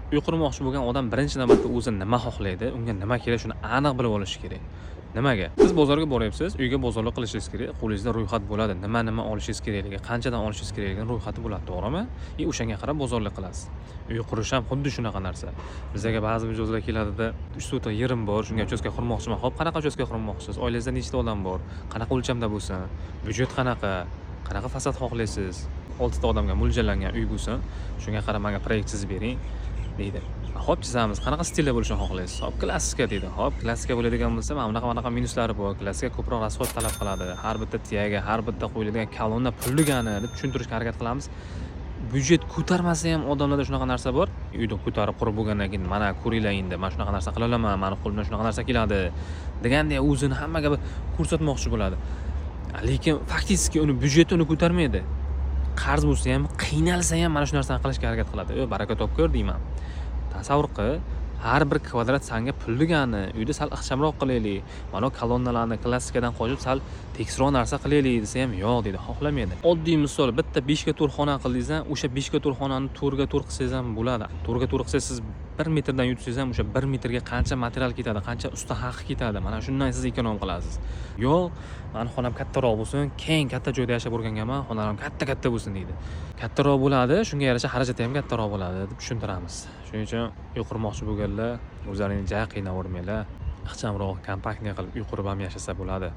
Uy qurmoqchi bo'lgan odam birinchi navbatda o'zi nima xohlaydi, unga nima kerak shuni aniq bilib olishi kerak. Nimaga? Siz bozorga boryapsiz, uyga bozorlik qilishingiz kerak, qo'lingizda ro'yxat bo'ladi. Nima olishingiz kerakligi, qanchadan olishingiz kerakligini ro'yxati bo'ladi, to'g'rimi? O'shanga qarab bozorlik qilasiz. Uy qurish ham xuddi shunaqa narsa. Bizga ba'zi mijozlar keladida, 3 so'ta yerim bor, shunga uchastka qurmoqchiman. Xo'p, qanaqa uchastka qurmoqchisiz? Oilangizda nechta odam bor? Qanaqa o'lchamda bo'lsin? Byudjet qanaqa? Qanaqa fasad xohlaysiz? 6 ta odamga mo'ljallangan uy bo'lsin, shunga qarab menga proyekt chizib bering, deydi. Hop, chizamiz. Qanaqa stilda bo'lishini xohlaysiz? Hop, klassika deydi. Hop, klassika bo'ladigan bo'lsa, mana bunaqa minuslari bor. Klassika ko'proq rasxod talab qiladi. Har bitta tiyaga, har bitta qo'yiladigan kolonna pulligani deb tushuntirishga harakat qilamiz. Byudjet ko'tarmasa ham odamlarda shunaqa narsa bor. Uyni ko'tarib qurib bo'lgandan keyin mana ko'ringlar endi, men shunaqa narsa qila olaman, meni qo'limdan shunaqa narsa keladi degandek o'zini hammaga bir ko'rsatmoqchi bo'ladi. Lekin faktiski uni byudjeti uni ko'tarmaydi. Qarz bo'lsa ham, qiynalsa ham mana shu narsani qilishga harakat qiladi. Baraka topkur deyman. Tasavvur qil, har bir kvadrat sanga pul degani, uyda sal ixchamroq qilaylik. Mana kolonnalarni klassikadan qo'shib sal tekisroq narsa qilaylik desa ham yo'q deydi, xohlamaydi. Oddiy misol, bitta 5 ga to'rt xona qildingiz, o'sha 5 ga to'rt xonani 4 ga 4 qilsangiz ham bo'ladi. 4 ga 4 qilsangiz siz 1 metrdan yutsangiz ham o'sha 1 metrga qancha material ketadi, qancha usta haqi ketadi. Mana shundan siz ekonom qilasiz. Yo'q, meni xonam kattaroq bo'lsin, keng katta joyda yashab o'rganganman, xonalar katta bo'lsin deydi. Kattaroq bo'ladi, shunga yarasha xarajati ham kattaroq bo'ladi deb tushuntiramiz. Shuning uchun uy qurmoqchi bo'lganlar o'zlaringni ja qiynavermanglar. Ixchamroq, kompaktniy qilib uy qurib ham yashasa bo'ladi.